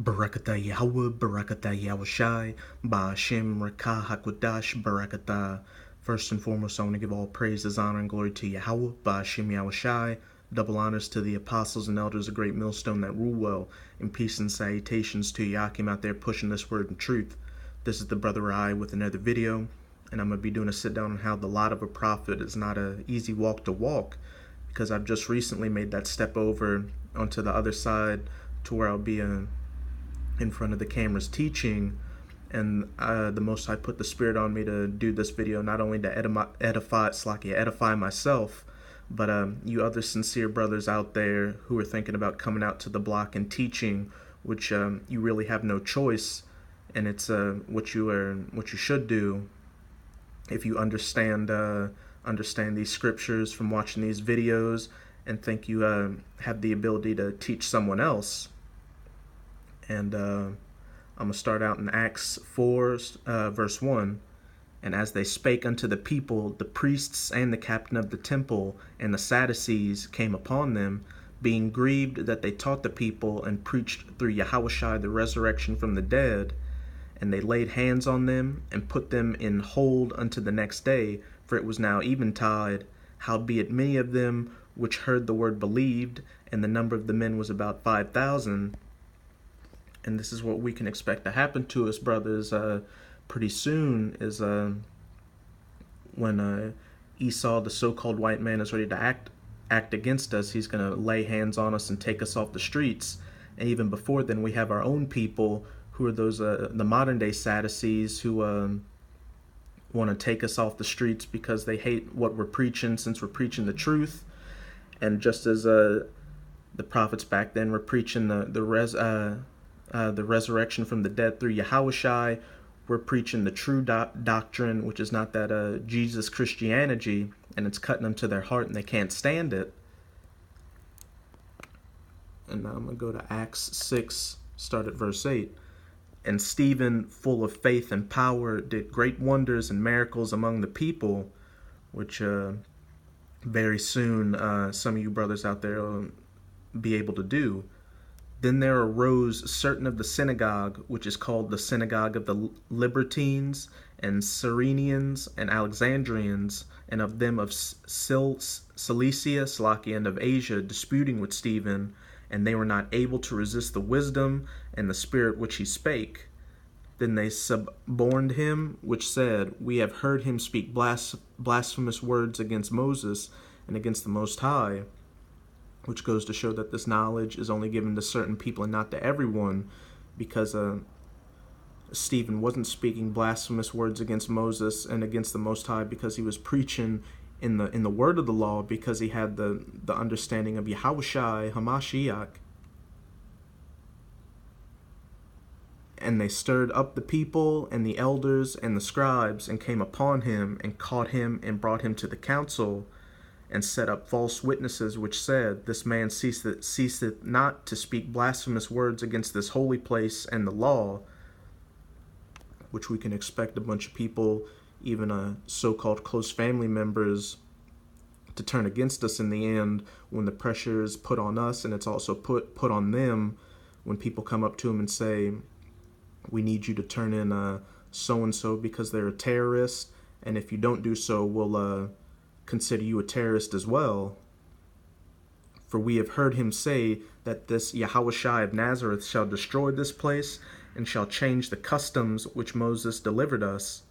Barakatah Yahweh, Barakatah Yahushai, Ba'ashem Rakah HaKodash, Barakatah. First and foremost, I want to give all praises, honor, and glory to Yahweh, Ba'ashem Yahushai. Double honors to the apostles and elders of Great Millstone that rule well, and peace and salutations to Yakim out there pushing this word and truth. This is the Brother I with another video, and I'm going to be doing a sit down on how the lot of a prophet is not an easy walk to walk, because I've just recently made that step over onto the other side to where I'll be in front of the cameras teaching, and the Most High put the Spirit on me to do this video, not only to edify myself, but you other sincere brothers out there who are thinking about coming out to the block and teaching, which you really have no choice, and it's what you should do if you understand these scriptures from watching these videos and think you have the ability to teach someone else. And I'm going to start out in Acts 4, verse 1. And as they spake unto the people, the priests and the captain of the temple and the Sadducees came upon them, being grieved that they taught the people and preached through Yahushua the resurrection from the dead. And they laid hands on them and put them in hold unto the next day, for it was now eventide. Howbeit many of them which heard the word believed, and the number of the men was about 5,000. And this is what we can expect to happen to us, brothers, pretty soon, is when Esau, the so-called white man, is ready to act against us. He's going to lay hands on us and take us off the streets. And even before then, we have our own people who are those the modern-day Sadducees who want to take us off the streets because they hate what we're preaching, since we're preaching the truth. And just as the prophets back then were preaching the resurrection from the dead through Yahushai, we're preaching the true doctrine, which is not that Jesus Christianity, and it's cutting them to their heart and they can't stand it. And now I'm going to go to Acts 6, start at verse 8. And Stephen, full of faith and power, did great wonders and miracles among the people, which very soon some of you brothers out there will be able to do. Then there arose certain of the synagogue, which is called the synagogue of the Libertines, and Cyrenians, and Alexandrians, and of them of Cilicia, and of Asia, disputing with Stephen, and they were not able to resist the wisdom and the spirit which he spake. Then they suborned him, which said, We have heard him speak blasphemous words against Moses and against the Most High. Which goes to show that this knowledge is only given to certain people and not to everyone, because Stephen wasn't speaking blasphemous words against Moses and against the Most High because he was preaching in the word of the law, because he had the understanding of Yahushai Hamashiach. And they stirred up the people and the elders and the scribes, and came upon him and caught him and brought him to the council, and set up false witnesses, which said, This man ceaseth not to speak blasphemous words against this holy place and the law. Which we can expect a bunch of people, even so-called close family members, to turn against us in the end when the pressure is put on us, and it's also put on them when people come up to them and say, we need you to turn in so-and-so because they're a terrorist, and if you don't do so, we'll consider you a terrorist as well. For we have heard him say that this Yahushai of Nazareth shall destroy this place, and shall change the customs which Moses delivered us.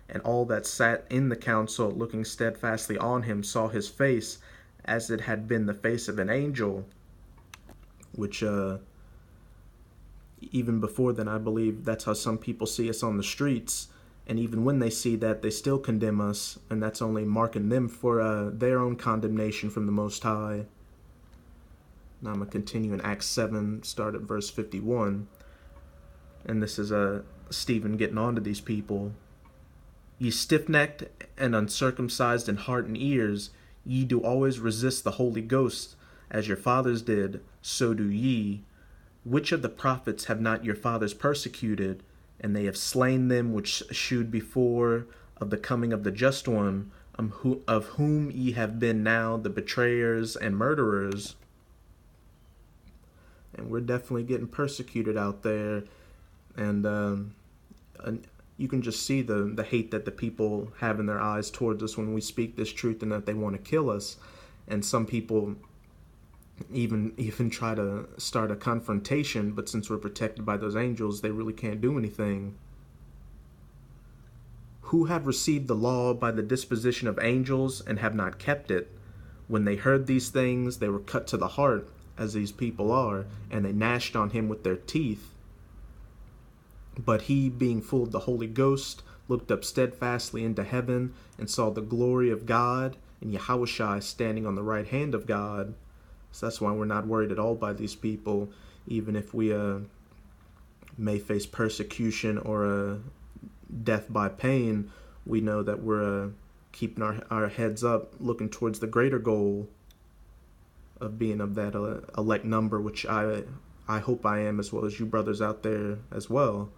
And all that sat in the council, looking steadfastly on him, saw his face as it had been the face of an angel. Which even before then, I believe that's how some people see us on the streets. And even when they see that, they still condemn us, and that's only marking them for their own condemnation from the Most High. Now I'm going to continue in Acts 7, start at verse 51. And this is Stephen getting on to these people. Ye stiff-necked and uncircumcised in heart and ears, ye do always resist the Holy Ghost, as your fathers did, so do ye. Which of the prophets have not your fathers persecuted? And they have slain them which shewed before of the coming of the Just One, of whom ye have been now the betrayers and murderers. and we're definitely getting persecuted out there. And you can just see the hate that the people have in their eyes towards us when we speak this truth, and that they want to kill us. And some people even try to start a confrontation, but since we're protected by those angels, they really can't do anything. Who have received the law by the disposition of angels and have not kept it. When they heard these things, they were cut to the heart, as these people are, and they gnashed on him with their teeth. But he, being full of the Holy Ghost, looked up steadfastly into heaven, and saw the glory of God, and Yahushua standing on the right hand of God. So that's why we're not worried at all by these people, even if we may face persecution or death by pain. We know that we're keeping our heads up, looking towards the greater goal of being of that elect number, which I hope I am, as well as you brothers out there as well.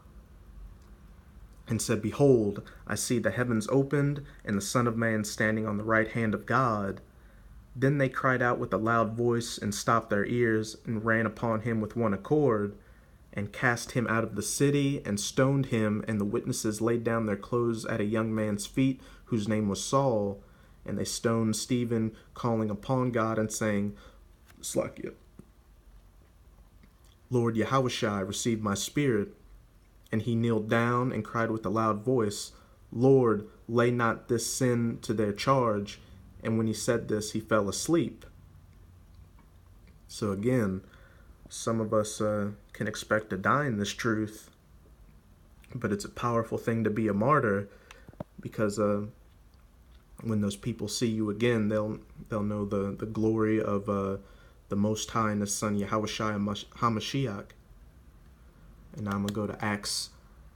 And said, Behold, I see the heavens opened, and the Son of Man standing on the right hand of God. Then they cried out with a loud voice, and stopped their ears, and ran upon him with one accord, and cast him out of the city, and stoned him. And the witnesses laid down their clothes at a young man's feet, whose name was Saul. And they stoned Stephen, calling upon God, and saying, Slakia, Lord Yahushua, receive my spirit. And he kneeled down and cried with a loud voice, Lord, lay not this sin to their charge. And when he said this, he fell asleep. So again, some of us can expect to die in this truth, but it's a powerful thing to be a martyr, because when those people see you again, they'll know the glory of the Most High and His Son Yahushua HaMashiach. And now I'm going to go to Acts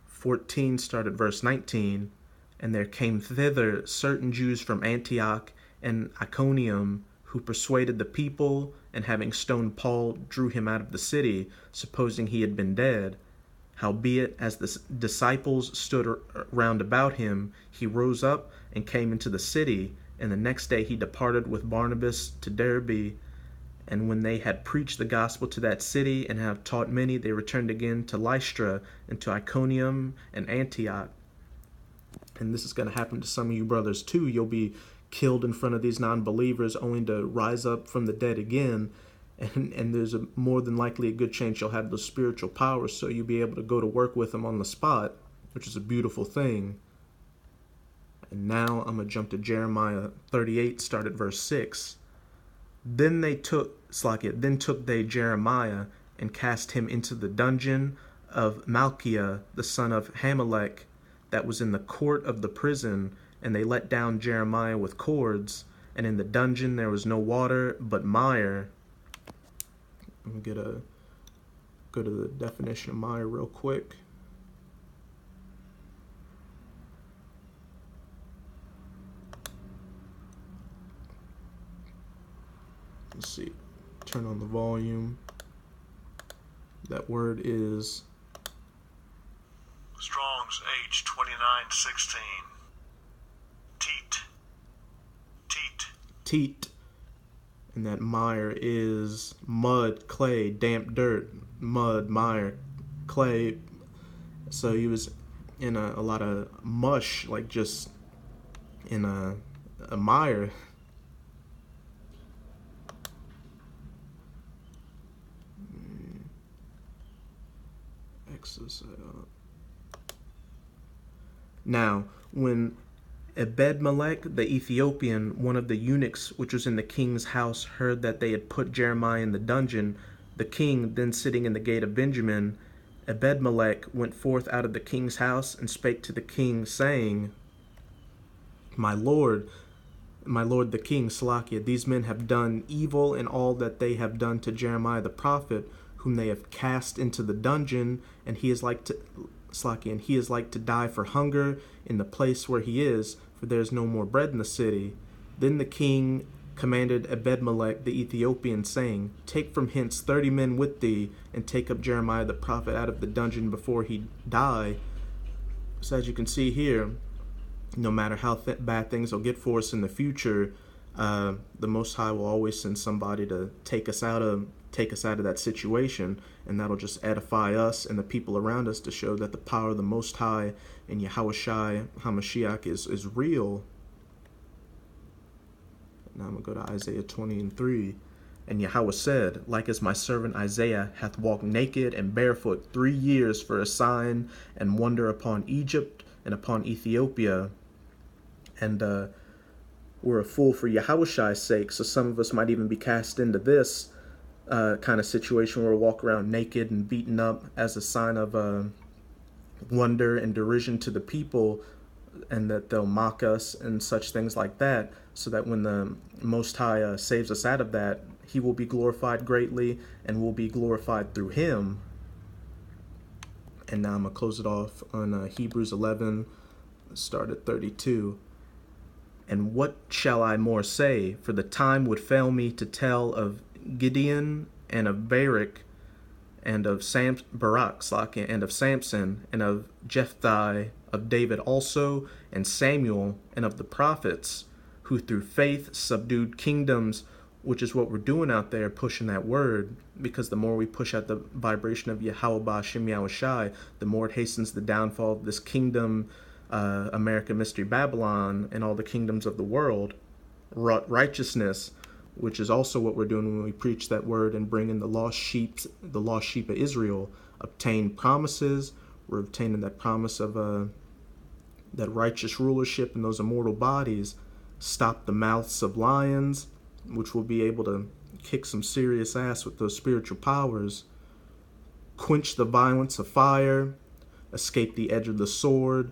14, start at verse 19. And there came thither certain Jews from Antioch and Iconium, who persuaded the people, and having stoned Paul, drew him out of the city, supposing he had been dead. Howbeit, as the disciples stood round about him, he rose up and came into the city. And the next day he departed with Barnabas to Derbe. And when they had preached the gospel to that city, and have taught many, they returned again to Lystra, and to Iconium and Antioch. And this is going to happen to some of you brothers too. You'll be killed in front of these non-believers, only to rise up from the dead again. And there's more than likely a good chance you'll have those spiritual powers, so you'll be able to go to work with them on the spot, which is a beautiful thing. And now I'm going to jump to Jeremiah 38, start at verse 6. Then took they Jeremiah, and cast him into the dungeon of Malchiah, the son of Hamelech, that was in the court of the prison. And they let down Jeremiah with cords, and in the dungeon there was no water but mire. I'm going to go to the definition of mire real quick. Let's see. Turn on the volume. That word is Strong's H2916. Teat. And that mire is mud, clay, damp dirt, mud, mire, clay. So he was in a lot of mush, like just in a mire. Now, when Ebed-Melech the Ethiopian, one of the eunuchs which was in the king's house, heard that they had put Jeremiah in the dungeon, the king, then sitting in the gate of Benjamin, Ebed-Melech went forth out of the king's house, and spake to the king, saying, My lord the king, Salakia, these men have done evil in all that they have done to Jeremiah the prophet, whom they have cast into the dungeon, and he is like to die for hunger in the place where he is, for there is no more bread in the city. Then the king commanded Ebed-Melech the Ethiopian, saying, Take from hence 30 men with thee, and take up Jeremiah the prophet out of the dungeon before he die. So as you can see here, no matter how bad things will get for us in the future, The Most High will always send somebody to take us out of that situation, and that'll just edify us and the people around us to show that the power of the Most High and Yahushua HaMashiach is real. Now I'm going to go to Isaiah 20:3. And Yahweh said, like as my servant Isaiah hath walked naked and barefoot 3 years for a sign and wonder upon Egypt and upon Ethiopia. And we're a fool for Yahushua's sake, so some of us might even be cast into this kind of situation where we walk around naked and beaten up as a sign of wonder and derision to the people, and that they'll mock us and such things like that, so that when the Most High saves us out of that, he will be glorified greatly, and we'll be glorified through him. And now I'm going to close it off on Hebrews 11, start at 32. And what shall I more say? For the time would fail me to tell of Gideon and of Barak and of Barak and of Samson and of Jephthah, of David also, and Samuel, and of the prophets, who through faith subdued kingdoms, which is what we're doing out there, pushing that word, because the more we push out the vibration of Yahweh Ba'Shem Yahushai, the more it hastens the downfall of this kingdom, American Mystery Babylon, and all the kingdoms of the world. Righteousness, which is also what we're doing when we preach that word and bring in the lost sheep of Israel, obtain promises. We're obtaining that promise of that righteous rulership in those immortal bodies, stop the mouths of lions, which will be able to kick some serious ass with those spiritual powers, quench the violence of fire, escape the edge of the sword,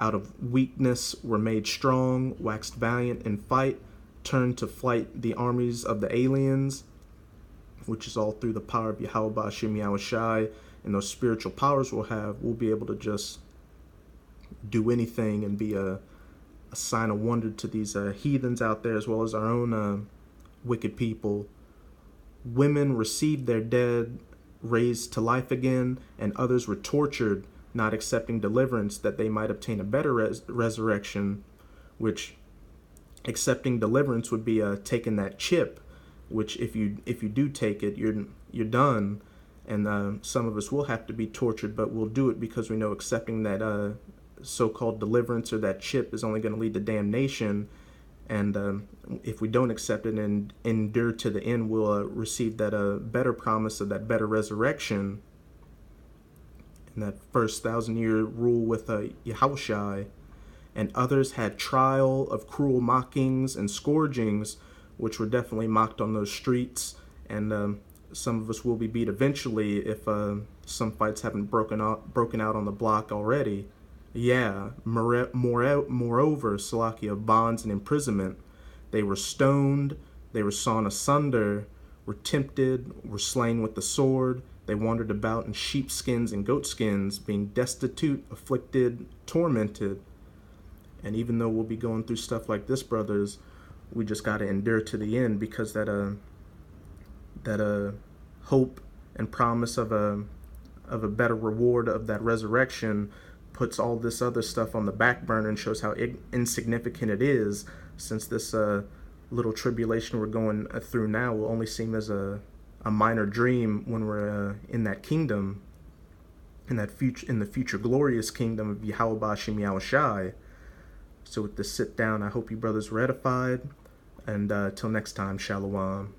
out of weakness were made strong, waxed valiant in fight, turned to flight the armies of the aliens, which is all through the power of Yahweh Ba'Shem Yahushai, and those spiritual powers we'll be able to just do anything and be a sign of wonder to these heathens out there, as well as our own wicked people. Women received their dead raised to life again, and others were tortured, not accepting deliverance, that they might obtain a better resurrection, which accepting deliverance would be taking that chip, which if you do take it, you're done. And some of us will have to be tortured, but we'll do it because we know accepting that so-called deliverance or that chip is only going to lead to damnation. And if we don't accept it and endure to the end, we'll receive that better promise of that better resurrection and that first 1,000-year rule with Yahushai. And others had trial of cruel mockings and scourgings, which were definitely mocked on those streets. And some of us will be beat eventually if some fights haven't broken out on the block already. Yeah, moreover, Salakia, bonds and imprisonment. They were stoned, they were sawn asunder, were tempted, were slain with the sword. They wandered about in sheepskins and goatskins, being destitute, afflicted, tormented. And even though we'll be going through stuff like this, brothers, we just got to endure to the end, because that hope and promise of a better reward of that resurrection puts all this other stuff on the back burner and shows how insignificant it is, since this little tribulation we're going through now will only seem as a minor dream when we're in that kingdom, in the future glorious kingdom of Yahweh Ba'Shem Yahushai. So with this sit down, I hope you brothers were edified, and till next time, Shalom.